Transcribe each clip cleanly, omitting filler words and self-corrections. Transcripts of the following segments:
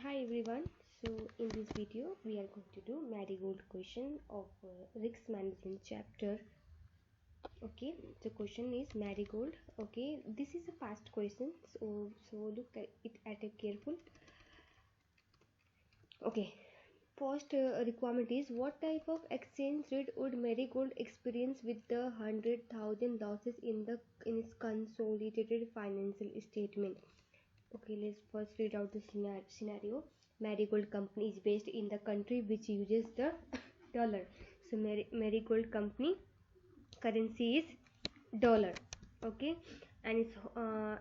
Hi everyone. So in this video we are going to do marigold question of risk management chapter. Okay, the question is marigold. Okay, this is a past question, so look at it careful. Okay, first requirement is what type of exchange rate would marigold experience with the 100,000 losses in its consolidated financial statement. Okay, let's first read out the scenario. Marigold company is based in the country which uses the dollar. So Marigold company currency is dollar. Okay, and it's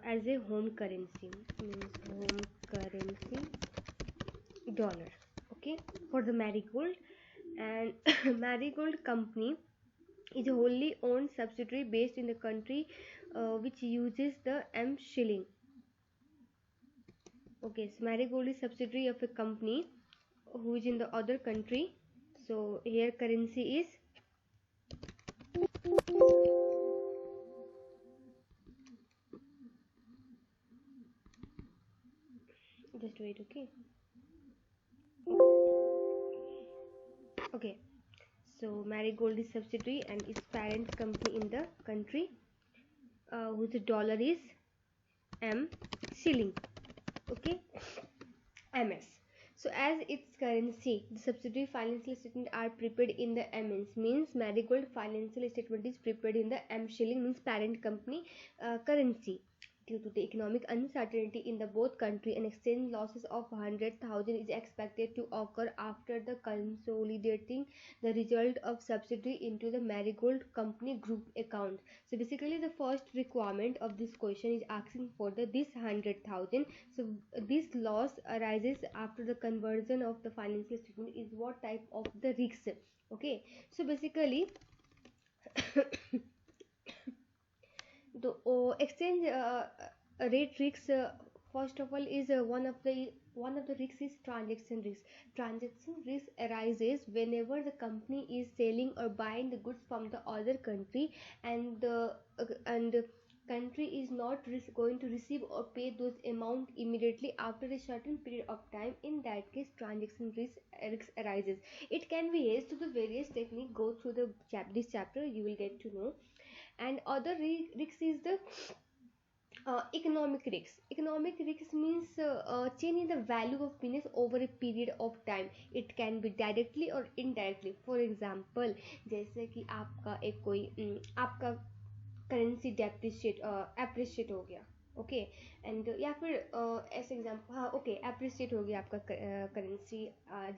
as a home currency, means home currency dollar. Okay, for the Marigold, and Marigold company is a wholly owned subsidiary based in the country which uses the M shilling. Okay, so Marigold is subsidiary of a company who is in the other country. So here currency is just wait. Okay, so Marigold is subsidiary and its parent company in the country whose dollar is M shilling. Okay, MS. So as its currency, the subsidiary financial statement are prepared in the MNs, means Marigold financial statement is prepared in the M shilling, means parent company currency. Due to the economic uncertainty in the both country, an exchange losses of 100,000 is expected to occur after the consolidating the result of subsidiary into the Marigold company group account. So basically the first requirement of this question is asking for this 100,000. So this loss arises after the conversion of the financial statement is what type of the risk. Okay, so basically the exchange rate risks, first of all, is one of the risks is transaction risk. Transaction risk arises whenever the company is selling or buying the goods from the other country, and the country is not going to receive or pay those amount immediately after a certain period of time. In that case, transaction risk arises. It can be raised to the various technique. Go through this chapter, you will get to know. And other risk is the economic risk. Economic risk means change in the value of business over a period of time. It can be directly or indirectly. For example, जैसे कि आपका एक कोई आपका currency depreciate appreciate हो गया. Okay, and या फिर ऐसे एग्जाम्पल, हाँ ओके, एप्रिशिएट हो गया आपका करेंसी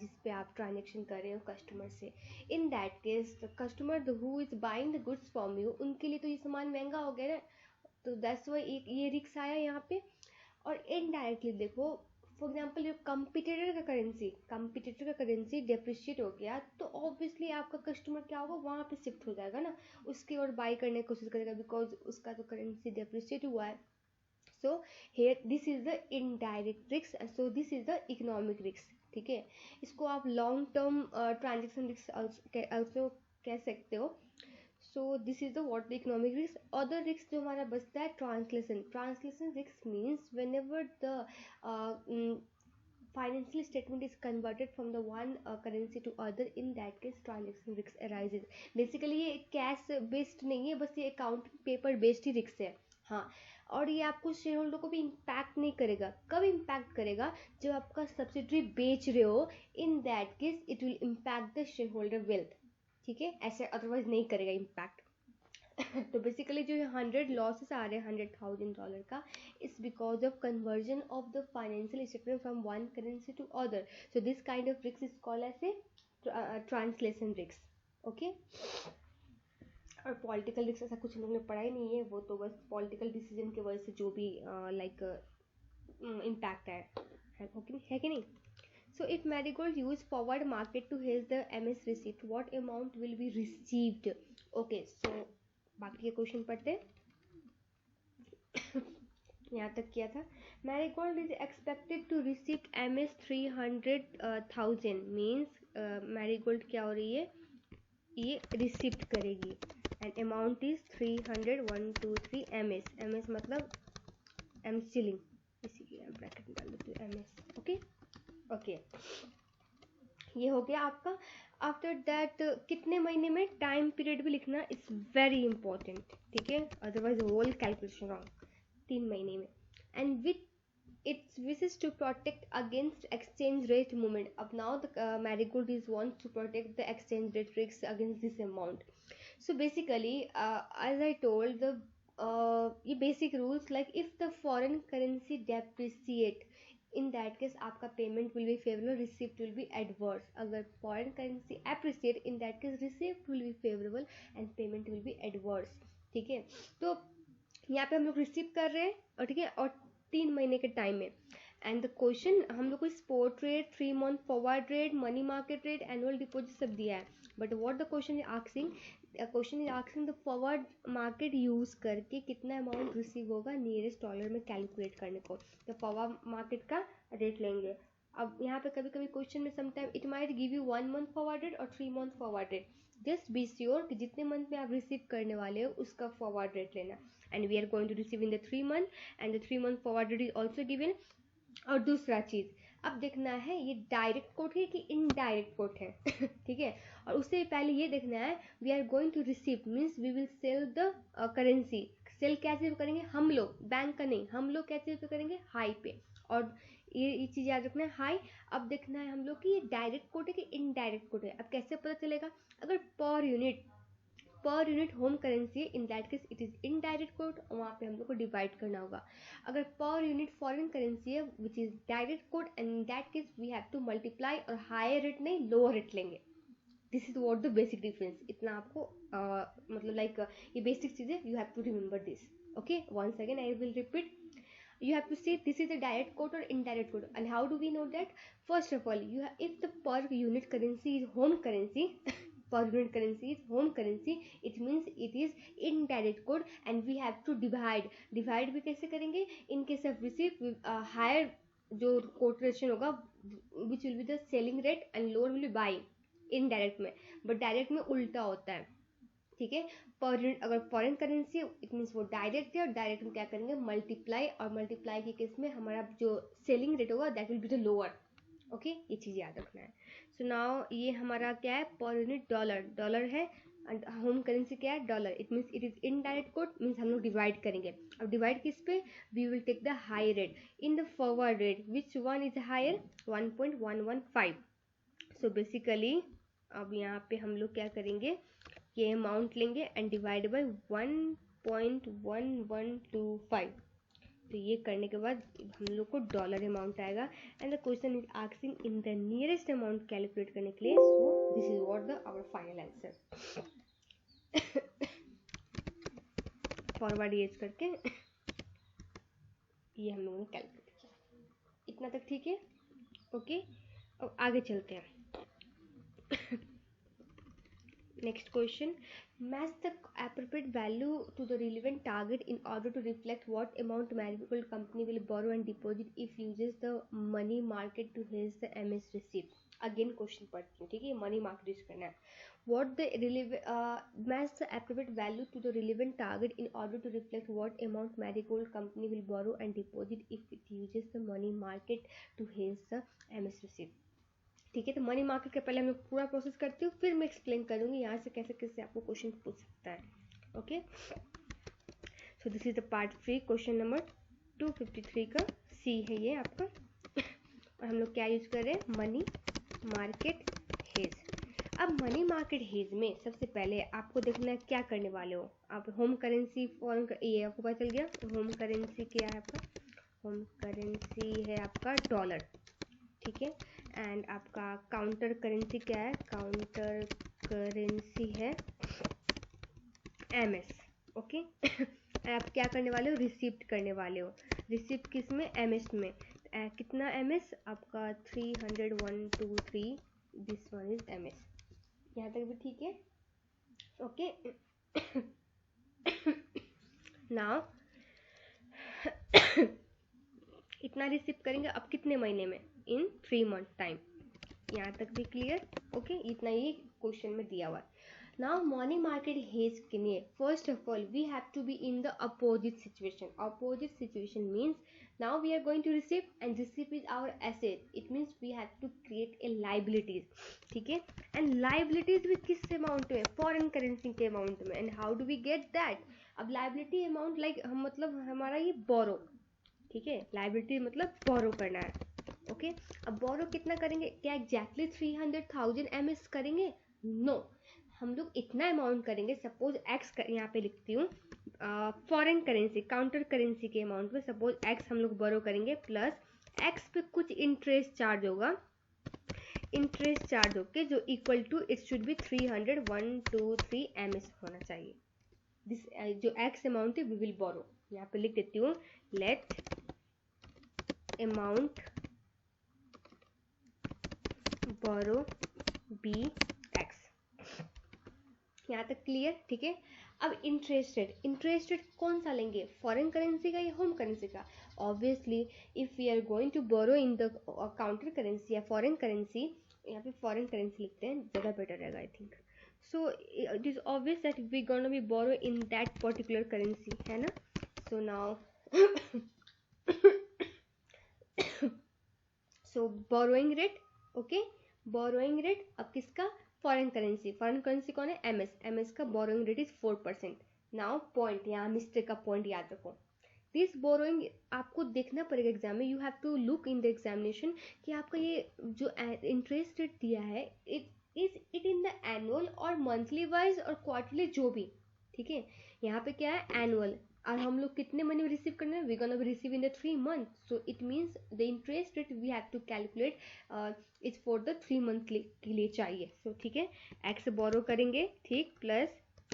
जिस पे आप ट्रांजेक्शन कर रहे हो कस्टमर से. इन that case the customer who is buying the goods from you, उनके लिए तो ये सामान महंगा हो गया ना, तो दैट्स वाई एक ये रिक्स आया यहाँ पे. और इनडायरेक्टली देखो, फॉर एग्जाम्पल जो कंपिटिटर का करेंसी डेप्रिशिएट हो गया, तो ऑब्वियसली आपका कस्टमर क्या होगा, वहाँ पे शिफ्ट हो जाएगा ना, उसकी और बाई करने की कोशिश करेगा, बिकॉज उसका तो करेंसी डेप्रिशिएट हुआ है. So here this is the indirect risk, so this is the economic risk. ठीक है, इसको आप long term transaction risk also कह सकते हो. सो this is the what the economic risk. Other risk जो हमारा बचता है, translation risk means when ever the financial statement is converted from the one currency to other, in that case transaction risk arises. Basically ये cash based नहीं है, बस ये account paper based ही risk है. हाँ, और ये आपको शेयर होल्डर को भी इम्पैक्ट नहीं करेगा. कब इम्पैक्ट करेगा, जब आपका सब्सिडरी बेच रहे हो, इन that case it will impact the share holder wealth. ठीक है, ऐसे अदरवाइज नहीं करेगा इम्पैक्ट. तो बेसिकली जो 100 लॉसेस आ रहे हैं $100,000 का, is because of conversion of the financial statement from one currency to other. So this kind of risk is called as a translation risk. Okay, और पॉलिटिकल रिस्क ऐसा कुछ हम लोग ने पढ़ा ही नहीं है, वो तो बस पॉलिटिकल डिसीजन की वजह से जो भी लाइक इम्पैक्ट है कि नहीं. So if Marigold use forward market to hedge the MS receipt, what amount will be received? Okay, so बाकी के क्वेश्चन पढ़ते हैं. यहाँ तक किया था. Marigold is expected to receive MS 300,000, means Marigold क्या हो रही है, ये रिसिप्ट करेगी, and amount is 300,123 MS. MS मतलब M shilling, इसी के ब्रैकेट में डाल देते हैं MS. ओके, ओके, ये हो गया आपका। आफ्टर दैट कितने महीने में, टाइम पीरियड भी लिखना इट्स वेरी इंपॉर्टेंट, ठीक है, अदरवाइज होल कैलकुलेशन रॉन्ग। 3 महीने में। And with its wishes to protect against exchange rate movement. Up now the Marigold is wants to protect the exchange rate risks against this amount. So basically, as I told, the basic rules, like if the foreign currency depreciate, in that case आपका payment will be favorable, receipt will be adverse. अगर foreign currency appreciate, in that case receipt will be favorable and payment will be adverse, ठीक है। तो यहाँ पे हम लोग receive कर रहे हैं, और ठीक है, और 3 महीने के टाइम में। एंड द क्वेश्चन हम लोग को spot rate, 3 month forward rate, money market rate, annual deposit सब दिया है। But what the question is asking, question is asking the forward market use करके कितना अमाउंट रिसीव होगा नियरेस्ट डॉलर में कैलकुलेट करने को। तो फॉरवर्ड मार्केट का रेट लेंगे। अब यहाँ पे कभी कभी क्वेश्चन में sometime it might give you 1 month forward rate और 3 month forward rate. Just be sure कि जितने मंथ में आप रिसीव करने वाले हो उसका फॉरवर्ड रेट लेना। And we are going to receive in the 3 month, and the 3 month forward rate is also given. और दूसरा चीज अब देखना है ये डायरेक्ट कोट है कि इनडायरेक्ट कोट है ठीक है। और उससे पहले ये देखना है we are going to receive means we will sell the currency. Sell कैसे करेंगे हम लोग, बैंक का नहीं, हम लोग कैसे करेंगे, हाई पे। और ये चीज याद रखना है, हाई। अब देखना है हम लोग कि ये डायरेक्ट कोट है कि इनडायरेक्ट कोट है। अब कैसे पता चलेगा, अगर पर यूनिट होम करेंसी है, इन that case it is indirect coat, वहाँ पे हम लोग को डिवाइड करना होगा। अगर पर यूनिट फॉरेन करेंसी है which is direct quote, and in that case we have to multiply, और हायर रेट नहीं लोअर रेट लेंगे। This is what the basic difference. इतना आपको मतलब लाइक ये बेसिक चीजें you have to remember this. Okay, once again I will repeat, you have to say this is a direct quote or indirect quote. And how do we know that? First of all, if the per unit currency is home currency per unit currency is home currency, it means it is indirect quote, and we have to divide भी कैसे करेंगे, in case of receipt higher जो quotation होगा which will be the selling rate and lower will be buying indirect में, but direct में उल्टा होता है, ठीक है। पर यूनिट अगर फॉरेन करेंसी इट मीन्स वो डायरेक्ट है, और डायरेक्ट में क्या करेंगे मल्टीप्लाई, और मल्टीप्लाई के केस में हमारा जो सेलिंग रेट होगा that will be the lower. Okay, ये चीज याद रखना है। सो नाउ ये हमारा क्या है, पर यूनिट डॉलर है, एंड होम करेंसी क्या है, dollar. It means it is indirect code, means हम लोग डिवाइड करेंगे। अब डिवाइड किस पे, we will take the high rate in the forward rate, which one is higher, 1.115। So basically अब यहाँ पे हम लोग क्या करेंगे, ये अमाउंट लेंगे एंड डिवाइड बाय 1.1125। तो ये करने के बाद हम लोग को डॉलर अमाउंट आएगा, and the question is asking in the nearest amount calculate करने के लिए। So this is what the our final answer. Forward use करके ये हम लोगों ने कैलकुलेट किया। इतना तक ठीक है। ओके, अब आगे चलते हैं। Next question, match the appropriate value to the relevant target in order to reflect what amount Marigold company will borrow and deposit if uses the money market to hedge the MS receipt. Again question पढ़ती हूँ, ठीक है, money market use करना है। What the match the appropriate value to the relevant target in order to reflect what amount Marigold company will borrow and deposit if it uses the money market to hedge the MS receipt. ठीक है, तो money market के पहले हम लोग पूरा process करती हूँ, फिर मैं एक्सप्लेन करूँगी यहाँ से कैसे कैसे आपको क्वेश्चन पूछ सकता है। Okay, so this is the part 3, question number 253 का सी है ये आपका। और हम लोग क्या यूज कर रहे हैं, मनी मार्केट हेज। अब मनी मार्केट हेज में सबसे पहले आपको देखना है क्या करने वाले हो आप। होम करेंसी फॉरेन ये आपको पता चल गया, होम करेंसी क्या है आपका, होम करेंसी है आपका डॉलर, ठीक है। एंड आपका काउंटर करेंसी क्या है, काउंटर करेंसी है MS। ओके, आप क्या करने वाले हो, रिसिप्ट करने वाले हो। रिसिप्ट किस में, MS में। कितना MS आपका 300,123, दिस वन इज MS। यहाँ तक भी ठीक है। ओके, नाउ इतना रिसिप्ट करेंगे अब कितने महीने में, इन 3 मंथ टाइम। यहाँ तक भी क्लियर। ओके, इतना ही क्वेश्चन में दिया हुआ है। Now money market hedge के लिए first of all we have to be in the opposite situation. Opposite situation means now we are going to receive and receive is our asset. It means we have to create a liabilities. ठीक है, and liabilities भी किस amount में, foreign currency के amount में. And how do we get that? अब liability amount like हम मतलब हमारा ये borrow, ठीक है, liability मतलब borrow करना है. ओके, अब बोरो कितना करेंगे? क्या एग्जैक्टली 300,000 MS करेंगे? नो, हम लोग इतना अमाउंट करेंगे. सपोज एक्स यहाँ पे लिखती हूँ, फॉरेन करेंसी काउंटर करेंसी के अमाउंट में सपोज एक्स हम लोग बोरो करेंगे, प्लस एक्स पे कुछ इंटरेस्ट चार्ज होगा, इंटरेस्ट चार्ज होके जो equal to it should be 300,123 MS होना चाहिए. दिस जो एक्स अमाउंट है वी विल बोरो. यहाँ पे लिख देती हूँ, let amount borrow be X. यहाँ तक क्लियर? ठीक है. अब इंटरेस्ट रेट कौन सा लेंगे? फॉरेन करेंसी का या होम करेंसी का? Obviously if we are going to borrow in the counter currency या फॉरेन करेंसी, यहाँ पे फॉरेन करेंसी लिखते हैं, ज़्यादा बेटर रहेगा I think. So it is obvious that we gonna be borrow in that particular currency, है ना. So now so borrowing rate, okay, borrowing rate अब किसका? Foreign currency. फॉरेन करेंसी कौन है? MS का borrowing rate is 4%. Now point, यहाँ mistake का point याद रखो. दिस बोरोइंग आपको देखना पड़ेगा एग्जाम में, you have to look in the examination कि आपका ये जो इंटरेस्ट रेट दिया है इट इन द एनुअल और मंथली वाइज और क्वार्टरली जो भी. ठीक है, यहाँ पे क्या है? एनुअल. और हम लोग कितने मनी रिसीव करना है? We gonna receive in the 3 months. So it means the interest rate we have to calculate is for the 3 month के लिए चाहिए. सो ठीक है, एक्स बोरो करेंगे, ठीक, plus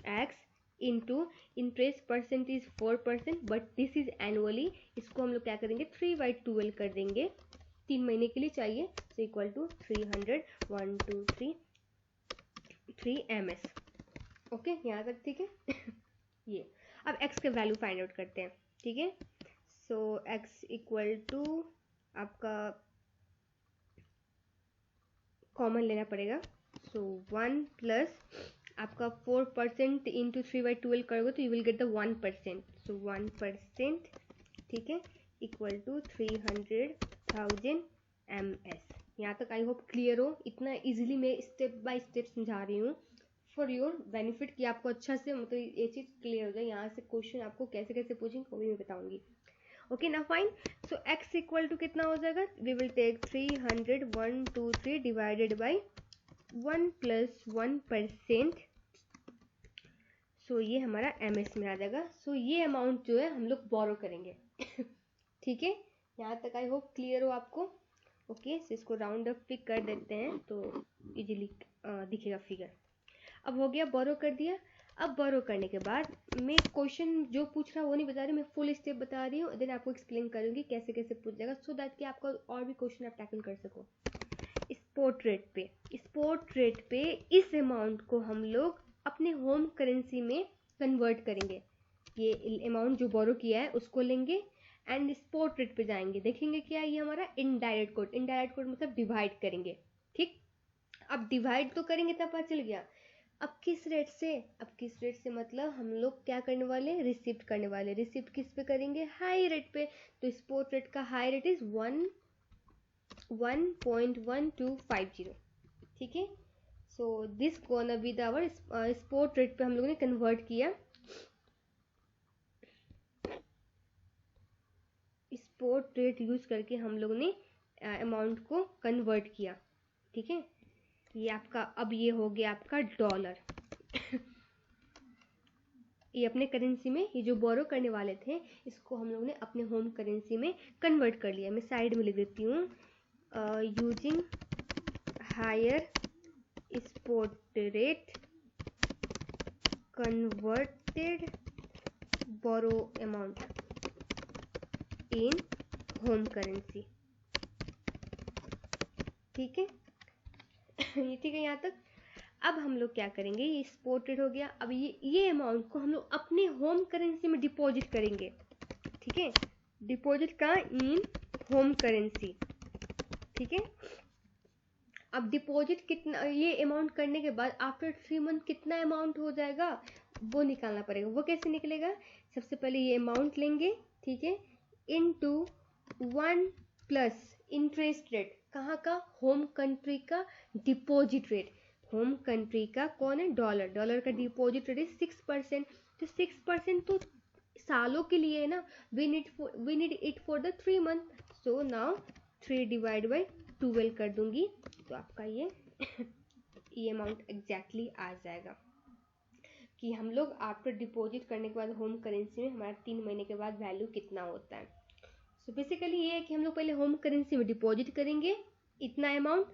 x into interest percent is 4%, but this is annually. इसको हम लोग क्या करेंगे? 3/12 कर देंगे, 3 महीने के लिए चाहिए. So equal to 300,123 MS. Okay, यहाँ तक ठीक है. ये अब x के वैल्यू फाइंड आउट करते हैं. ठीक है, सो x इक्वल टू आपका कॉमन लेना पड़ेगा. सो 1 प्लस आपका 4% इंटू 3/12 करोगे तो यू विल गेट द 1%. सो 1%, ठीक है, इक्वल टू 300,000 MS. यहाँ तक आई होप क्लियर हो. इतना इजीली मैं स्टेप बाय स्टेप समझा रही हूँ फॉर योर बेनिफिट कि आपको अच्छा से मतलब ये चीज़ क्लियर हो जाए. यहाँ से क्वेश्चन आपको कैसे कैसे पूछेंगे वो भी मैं बताऊंगी. ओके ना, fine. So x equal to कितना हो जाएगा? We will take 300,123 divided by 1 plus 1%. सो ये हमारा MS में आ जाएगा. सो ये अमाउंट जो है हम लोग बोरो करेंगे. ठीक है, यहाँ तक आई होप क्लियर हो आपको. ओके, सो इसको राउंड अप पिक कर देते हैं तो इजीली दिखेगा फिगर. अब हो गया, बोरो कर दिया. अब बोरो करने के बाद मैं क्वेश्चन जो पूछ रहा हूँ वो नहीं बता रही, मैं फुल स्टेप बता रही हूँ. देन आपको एक्सप्लेन करूँगी कैसे कैसे पूछ जाएगा, सो दैट कि आपका और भी क्वेश्चन आप टैकल कर सको. स्पॉट रेट पे इस अमाउंट को हम लोग अपने होम करेंसी में कन्वर्ट करेंगे. ये अमाउंट जो बोरो किया है उसको लेंगे एंड स्पॉट रेट पे जाएंगे. देखेंगे क्या ये हमारा इनडायरेक्ट कोड मतलब डिवाइड करेंगे. ठीक, अब डिवाइड तो करेंगे तब पता चल गया. अब किस रेट से मतलब हम लोग क्या करने वाले? रिसिप्ट करने वाले. रिसिप्ट किस पे करेंगे? हाई रेट पे. तो स्पॉट रेट का हाई रेट इज 1.1250. ठीक है, so this gonna be the our spot rate पे हम लोगों ने कन्वर्ट किया. स्पॉट रेट यूज करके हम लोगों ने अमाउंट को कन्वर्ट किया. ठीक है, ये आपका अब ये हो गया आपका डॉलर. ये अपने करेंसी में, ये जो बोरो करने वाले थे इसको हम लोगों ने अपने होम करेंसी में कन्वर्ट कर लिया. मैं साइड में लिख देती हूँ, using higher spot rate converted borrow amount in home currency. ठीक है, ठीक है यहाँ तक. अब हम लोग क्या करेंगे? ये स्पॉट रेट हो गया. अब ये अमाउंट को हम लोग अपने होम करेंसी में डिपॉजिट करेंगे. ठीक है, डिपॉजिट का इन होम करेंसी. ठीक है, अब डिपॉजिट कितना, ये अमाउंट करने के बाद आफ्टर 3 मंथ कितना अमाउंट हो जाएगा वो निकालना पड़ेगा। वो कैसे निकलेगा, सबसे पहले ये अमाउंट लेंगे, ठीक है, इनटू 1 प्लस इंटरेस्ट रेट, कहाँ का, होम कंट्री का डिपॉजिट रेट। होम कंट्री का कौन है, डॉलर, डॉलर का डिपॉजिट रेट है 6%। तो 6% तो सालों के लिए है ना, we need it for the 3 month. So now 3 divide by 12 कर दूंगी, तो आपका ये ये अमाउंट एग्जैक्टली आ जाएगा कि हम लोग आफ्टर डिपॉजिट करने के बाद होम करेंसी में हमारा 3 महीने के बाद वैल्यू कितना होता है। सो बेसिकली ये है कि हम लोग पहले होम करेंसी में डिपॉजिट करेंगे इतना अमाउंट,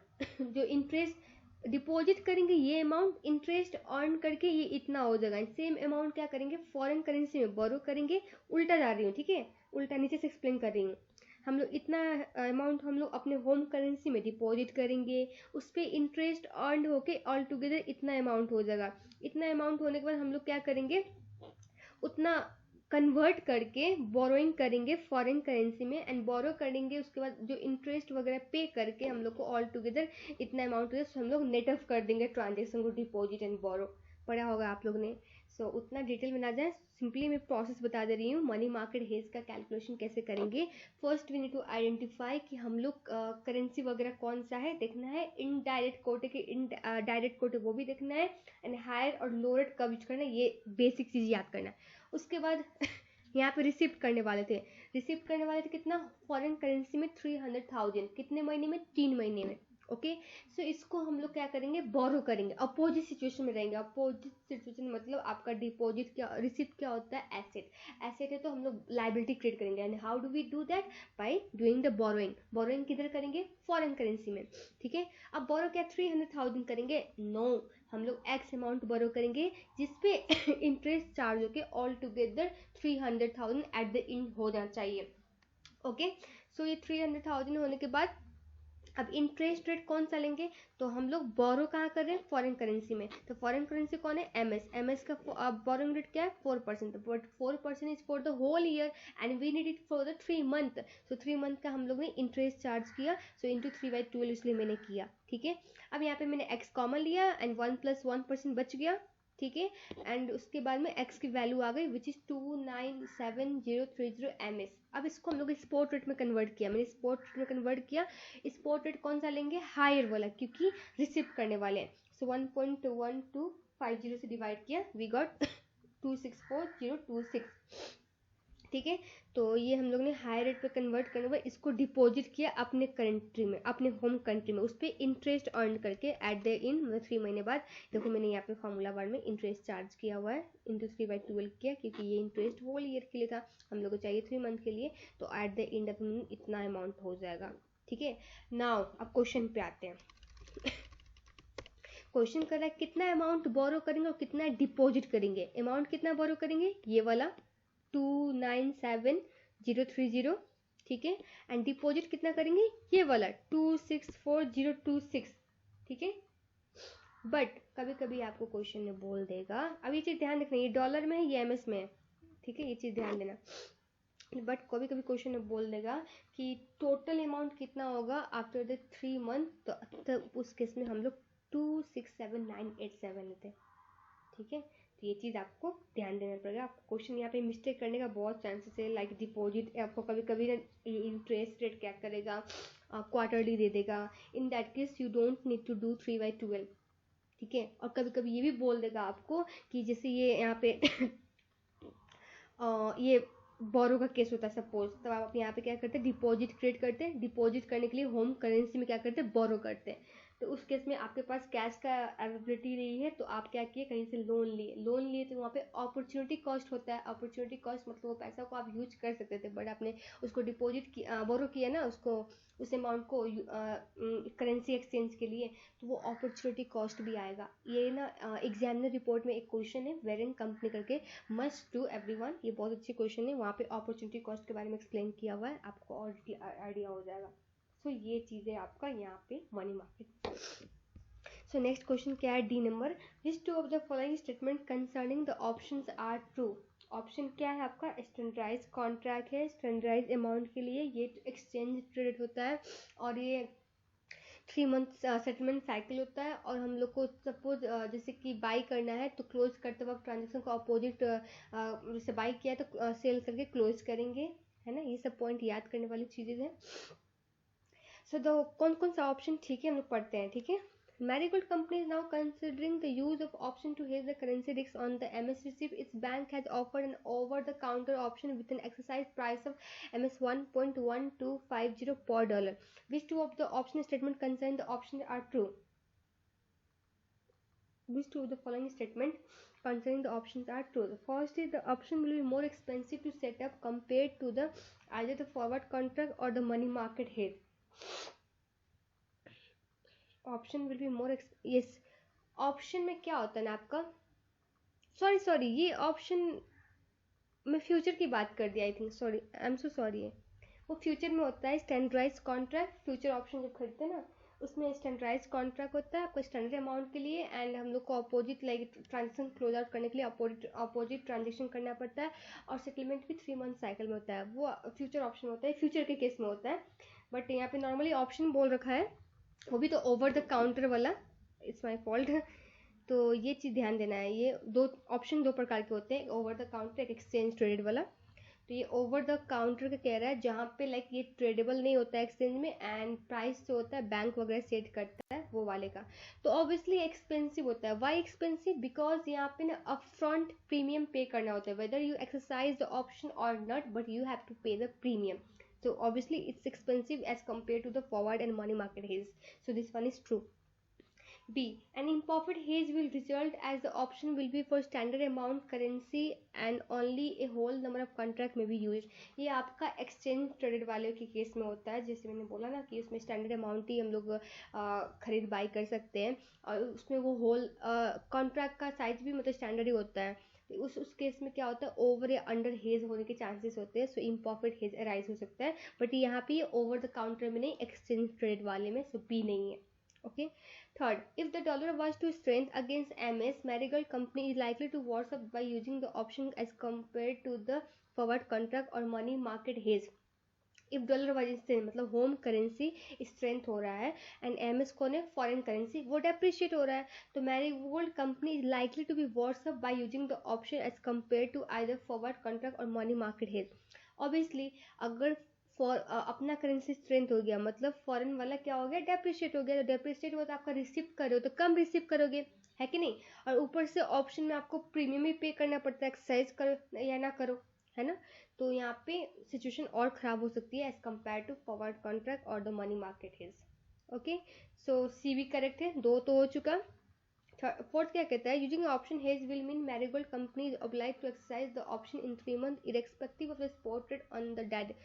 जो इंटरेस्ट डिपॉजिट करेंगे ये अमाउंट, इंटरेस्ट अर्न करके ये इतना हो जाएगा। सेम अमाउंट क्या करेंगे, फॉरेन करेंसी में बोरो करेंगे। उल्टा जा रही हूँ, ठीक है, उल्टा नीचे से एक्सप्लेन कर रही हूँ। हम लोग इतना अमाउंट हम लोग अपने होम करेंसी में डिपॉजिट करेंगे, उस पर इंटरेस्ट अर्न होके ऑल टुगेदर इतना अमाउंट हो जाएगा। इतना अमाउंट होने के बाद हम लोग क्या करेंगे, उतना कन्वर्ट करके बोरोइंग करेंगे फॉरेन करेंसी में, एंड बोरो करेंगे, उसके बाद जो इंटरेस्ट वगैरह पे करके हम लोग को ऑल टुगेदर इतना अमाउंट हो, हम लोग नेट ऑफ कर देंगे ट्रांजेक्शन को, डिपॉजिट एंड बोरो। पढ़ा होगा आप लोग ने। सो उतना डिटेल में ना जाए, सिंपली मैं प्रोसेस बता दे रही हूँ मनी मार्केट हेज का कैलकुलेशन कैसे करेंगे। First we need to identify कि हम लोग करेंसी वगैरह कौन सा है देखना है, इनडायरेक्ट कोटे के डायरेक्ट कोटे वो भी देखना है, एंड हायर और लोअर कब यूज करना है, ये बेसिक चीज़ याद करना है। उसके बाद यहाँ पे रिसिप्ट करने वाले थे, कितना, फॉरेन करेंसी में 300,000, कितने महीने में, 3 महीने में। ओके, सो इसको हम लोग क्या करेंगे, बोरो करेंगे। अपोजिट सिचुएशन में रहेंगे। अपोजिट सिचुएशन मतलब आपका डिपॉजिट क्या, रिसिप्ट क्या होता है, एसेट। एसेट है तो हम लोग लाइबिलिटी क्रिएट करेंगे, and how do we do that, by doing the borrowing. Borrowing किधर करेंगे, फॉरेन करेंसी में, ठीक है। अब बोरो क्या 300,000 करेंगे, नो, हम लोग एक्स अमाउंट बोरो करेंगे जिसपे इंटरेस्ट चार्ज होके all together 300,000 at the end होना चाहिए। ओके, सो ये 300,000 होने के बाद अब इंटरेस्ट रेट कौन सा लेंगे, तो हम लोग बोरो कहाँ कर रहे हैं, फॉरेन करेंसी में। तो फॉरेन करेंसी कौन है, एमएस का बोरोइंग रेट क्या है, 4%। But 4% is for the whole year and we need it for the 3 month. So 3 month का हम लोग ने इंटरेस्ट चार्ज किया, सो इंटू 3/12 इसलिए मैंने किया, ठीक है। अब यहाँ पे मैंने एक्स कॉमन लिया एंड 1 + 1% बच गया, ठीक है। एंड उसके बाद में एक्स की वैल्यू आ गई विच इज 297,030 एमएस। अब इसको हम लोग स्पॉट रेट में कन्वर्ट किया, मैंने स्पॉट रेट में कन्वर्ट किया। स्पॉट रेट कौन सा लेंगे, हायर वाला, क्योंकि रिसिप्ट करने वाले हैं। सो 1.1250 से डिवाइड किया, वी गॉट 264,026, ठीक है। तो ये हम लोग ने हाई रेट पे कन्वर्ट करने हुआ, इसको डिपॉजिट किया अपने कंट्री में, अपने होम कंट्री में, उस पर इंटरेस्ट अर्न करके एट द एंड, मतलब 3 महीने बाद। देखो मैंने यहाँ पे फॉर्मूला वर्ड में इंटरेस्ट चार्ज किया हुआ है, इंटू 3/12 किया, क्योंकि ये इंटरेस्ट होल ईयर के लिए था, हम लोग को चाहिए 3 मंथ के लिए, तो एट द एंड ऑफ इतना अमाउंट हो जाएगा, ठीक है। नाउ अब क्वेश्चन पे आते हैं। क्वेश्चन कर रहा है कितना अमाउंट बोरो करेंगे और कितना डिपॉजिट करेंगे। अमाउंट कितना बोरो करेंगे, ये वाला 297,030, ठीक है। एंड डिपॉजिट कितना करेंगे, ये वाला 264,026, ठीक है। बट कभी कभी आपको क्वेश्चन में बोल देगा, अब ये चीज़ ध्यान रखना, ये डॉलर में है, ये एमएस में है, ठीक है, ये चीज़ ध्यान देना। बट कभी कभी क्वेश्चन में बोल देगा कि टोटल अमाउंट कितना होगा आफ्टर द 3 मंथ, तो उस केस में हम लोग 267,987 लेते हैं, ठीक है। तो ये चीज़ आपको ध्यान देना पड़ेगा। आपको क्वेश्चन यहाँ पे मिस्टेक करने का बहुत चांसेस है, लाइक डिपॉजिट आपको कभी कभी ना इंटरेस्ट रेट क्या करेगा, क्वार्टरली दे देगा, in that case you don't need to do 3/12, ठीक है। और कभी कभी ये भी बोल देगा आपको कि जैसे ये यहाँ पे ये बोरो का केस होता है सपोज, तब आप यहाँ पे क्या करते हैं, डिपॉजिट क्रिएट करते हैं। डिपॉजिट करने के लिए होम करेंसी में क्या करते हैं, बोरो करते हैं। तो उस केस में आपके पास कैश का अवेलेबिलिटी नहीं है, तो आप क्या किए, कहीं से लोन लिए तो वहाँ पे अपॉर्चुनिटी कॉस्ट होता है। अपॉर्चुनिटी कॉस्ट मतलब वो पैसा को आप यूज कर सकते थे, बट आपने उसको डिपॉजिट किया, बोरो किया ना, उसको उस अमाउंट को करेंसी एक्सचेंज के लिए, तो वो अपॉर्चुनिटी कॉस्ट भी आएगा। ये ना एग्जामिनर रिपोर्ट में एक क्वेश्चन है, वेरिंग कंपनी करके, मस्ट डू एवरीवन, ये बहुत अच्छी क्वेश्चन है, वहाँ पे अपॉर्चुनिटी कॉस्ट के बारे में एक्सप्लेन किया हुआ है, आपको और आइडिया हो जाएगा। सो ये चीज़ें आपका यहाँ पे money market. So next question क्या है, D number, which two of the following statement concerning the options are true. Option क्या है आपका, स्टैंडर्डाइज कॉन्ट्रैक्ट है, स्टैंडर्डाइज अमाउंट के लिए ये एक्सचेंज ट्रेड होता है, और ये 3 मंथ सेटलमेंट साइकिल होता है, और हम लोग को सपोज जैसे कि बाई करना है तो क्लोज करते वक्त ट्रांजेक्शन को अपोजिट, जैसे बाई किया है तो सेल करके क्लोज करेंगे, है ना। ये सब पॉइंट याद करने वाली चीज़ें हैं। सो दो कौन कौन सा ऑप्शन ठीक है हम लोग पढ़ते हैं, ठीक है। Marigold company is now considering the use of option to hedge the currency risk on the MS receipt. Its bank has offered an over-the-counter option with an exercise price of MS 1.1250 per dollar. Which two of the option statement concerned the options are true? Which two of the following statement concerning the options are true? The first is the option will be more expensive to set up compared to the either the forward contract or the money market hedge. Option will be more yes, option में क्या होता है ना आपका, sorry ये option में future की बात कर दिया, I think, sorry I am so sorry. है वो फ्यूचर में होता है स्टैंडर्डाइज कॉन्ट्रैक्ट, फ्यूचर ऑप्शन जब खरीदते हैं ना उसमें स्टैंडर्डाइज कॉन्ट्रैक्ट होता है आपका स्टैंडर्ड अमाउंट के लिए, एंड हम लोग को opposite like transaction close out करने के लिए अपोजिट ट्रांजेक्शन करना पड़ता है, और सेटलमेंट भी 3 मंथ साइकिल में होता है, वो फ्यूचर ऑप्शन होता है, फ्यूचर के केस में होता है। बट यहाँ पे नॉर्मली ऑप्शन बोल रखा है, वो भी तो ओवर द काउंटर वाला, इट्स माय फॉल्ट। तो ये चीज़ ध्यान देना है, ये दो ऑप्शन दो प्रकार के होते हैं, ओवर द काउंटर एक एक्सचेंज ट्रेडेड वाला। तो ये ओवर द काउंटर का कह रहा है जहाँ पे लाइक ये ट्रेडेबल नहीं होता है एक्सचेंज में, एंड प्राइस जो होता है बैंक वगैरह सेट करता है वो वाले का, तो ऑब्वियसली एक्सपेंसिव होता है। Y expensive? बिकॉज यहाँ पे ना अपफ्रंट प्रीमियम पे करना होता है, whether you exercise the option और not, but you have to pay the premium. So obviously it's expensive as compared to the forward and money market hedge. So this one is true. B. An imperfect hedge will result as the option will be for standard amount currency and only a whole number of contract may be used. ये आपका exchange traded वाले के case में होता है, जैसे मैंने बोला ना कि उसमें स्टैंडर्ड अमाउंट ही हम लोग खरीद बाई कर सकते हैं, और उसमें वो होल कॉन्ट्रैक्ट का साइज भी मतलब स्टैंडर्ड ही होता है। तो उस केस में क्या होता है, ओवर या अंडर हेज होने के चांसेस होते हैं, सो इम्परफेक्ट हेज अराइज हो सकता है, बट यहाँ पे ओवर द काउंटर में नहीं, एक्सचेंज ट्रेड वाले में, सो बी नहीं है। Okay. Third, if the dollar was to strength against MS, Marigold company is likely to worse up by using the option as compare to the forward contract और money market hedge. If dollar wise strength मतलब home currency strength हो रहा है, and MS कौन है, foreign currency, वो depreciate हो रहा है, तो Marigold company is likely to be worse up by using the option as compare to either forward contract और मनी मार्केट हेज। ऑब्वियसली अगर अपना करेंसी स्ट्रेंथ हो गया मतलब फॉरेन वाला क्या हो गया, डेप्रिशिएट हो गया, तो डेप्रिशिएट हुआ तो आपका रिसीव करो तो कम रिसीव करोगे, है कि नहीं, और ऊपर से ऑप्शन में आपको प्रीमियम ही पे करना पड़ता है, एक्सरसाइज करो या ना करो, है ना। तो यहाँ पे सिचुएशन और ख़राब हो सकती है as compare to forward contract और the money market hedge. Okay, so C भी करेक्ट है, दो तो हो चुका। फोर्थ क्या कहता है, using option hedge will mean Marigold company is obliged to exercise the option in 3 month irrespective of the spot rate on the date.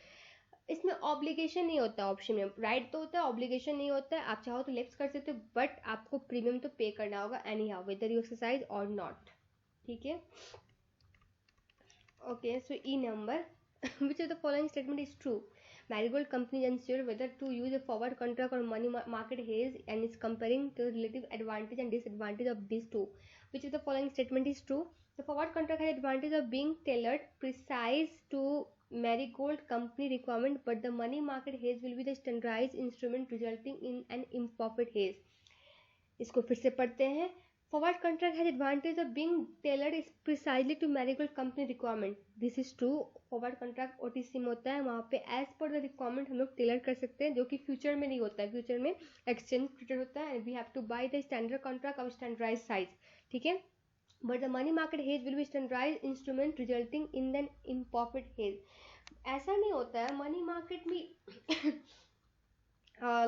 इसमें ऑब्लिगेशन नहीं होता, ऑप्शन में राइट तो होता है, ऑब्लिगेशन नहीं होता है, आप चाहो तो लेफ्ट कर सकते हो, बट आपको प्रीमियम तो पे करना होगा any how weather you exercise और नॉट, ठीक है। Okay, so E number, which of the following statement is true? Marigold company is unsure whether to use a forward contract or money market haze and is comparing the relative advantage and disadvantage of these two. Which of the following statement is true? The forward contract has advantage of being tailored precise to Marigold company requirement, but the money market haze will be the standardized instrument resulting in an imperfect haze. इसको फिर से पढ़ते हैं। Forward contract has advantage of being tailored precisely to Marigold company requirement. This is true. Forward contract OTC में होता है, वहाँ पे as per the requirement हम लोग टेलर कर सकते हैं, जो कि फ्यूचर में नहीं होता है, फ्यूचर में एक्सचेंज ट्रेडेड होता है, and we have to buy the standard contract of standardized size, ठीक है। But the money market hedge will be standardized instrument resulting in an imperfect hedge. ऐसा नहीं होता है मनी मार्केट में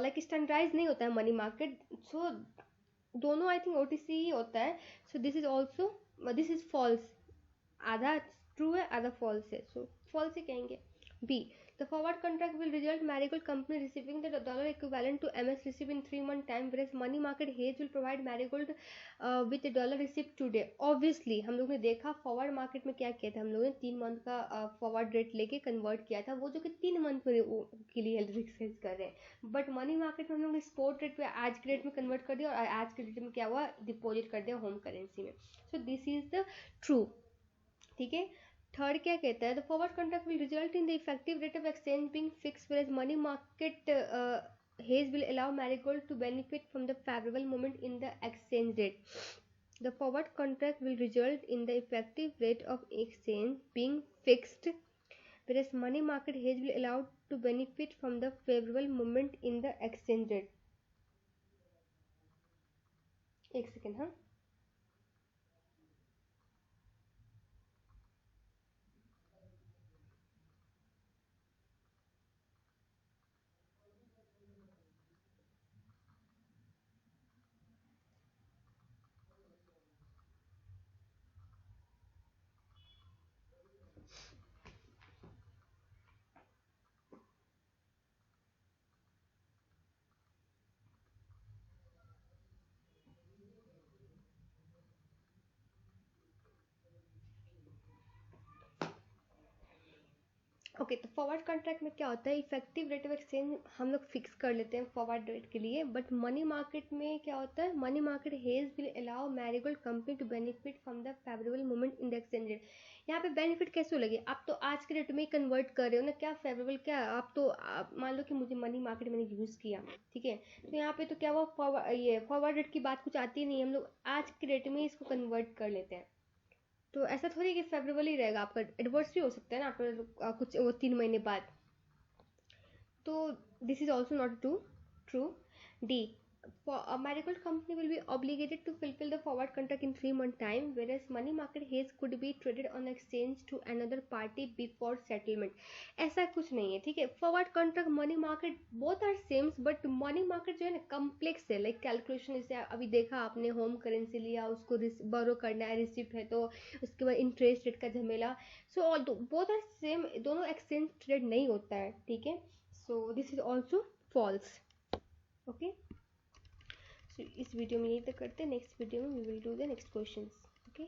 लाइक स्टैंडर्डाइज नहीं होता है मनी मार्केट, सो दोनों आई थिंक ओटीसी ही होता है, so this is also, this is false, आधा ट्रू है आधा फॉल्स है, सो फॉल्स ही कहेंगे। B, the forward contract will result Marigold company receiving the dollar equivalent to MS receive in 3 month time, whereas money market hedge will provide Marigold with dollar receive today. Obviously हम लोग ने देखा forward market में क्या किया था, हम लोगों ने 3 मंथ का फॉरवर्ड रेट लेके कन्वर्ट किया था, वो जो कि 3 मंथ के लिए रिक्सेज कर रहे हैं, बट मनी मार्केट में हम लोग ने स्पॉट रेट पे आज के रेट में कन्वर्ट कर दिया, और आज के रेट में क्या हुआ, डिपॉजिट कर दिया होम करेंसी में, सो दिस इज द ट्रू, ठीक है। थर्ड क्या कहता है, the forward contract will result in the effective rate of exchange being fixed, whereas money market hedge will allow Marigold to benefit from the favorable movement in the exchange rate. The forward contract will result in the effective rate of exchange being fixed, whereas money market hedge will allow to benefit from the favorable movement in the exchange rate. एक second हाँ. Okay तो forward contract में क्या होता है, effective rate of exchange हम लोग fix कर लेते हैं फॉरवर्ड रेट के लिए, बट मनी मार्केट में क्या होता है, money market hedge will allow Marigold company to benefit from the favourable movement in the exchange rate. यहाँ पे बेनिफिट कैसे हो लगे, आप तो आज के रेट में ही कन्वर्ट कर रहे हो ना, क्या फेवरेबल क्या, आप मान लो कि मुझे मनी मार्केट मैंने यूज़ किया, ठीक है, तो यहाँ पे तो क्या हुआ, ये फॉरवर्ड रेट की बात कुछ आती नहीं है, हम लोग आज के रेट में इसको कन्वर्ट कर लेते हैं. तो ऐसा थोड़ी कि फेवरेबल ही रहेगा, आपका एडवर्स भी हो सकता है ना आफ्टर कुछ वो 3 महीने बाद. तो this is also not true. D, a Marigold company will be obligated to fulfill the forward contract in 3 month time, whereas money market hedge could be traded on exchange to another party before settlement. ऐसा कुछ नहीं है, ठीक है. Forward contract money market both are sames, but money market जो है ना complex है, लाइक कैलकुलेशन. जैसे अभी देखा आपने, होम करेंसी लिया, उसको बोरो करना है, रिसिप्ट है, तो उसके बाद इंटरेस्ट रेट का झमेला. सो बोथ आर सेम, दोनों एक्सचेंज ट्रेड नहीं होता है, ठीक है. So this is also false. Okay, इस वीडियो में यही तक करते हैं. नेक्स्ट वीडियो में we will do the next questions. Okay.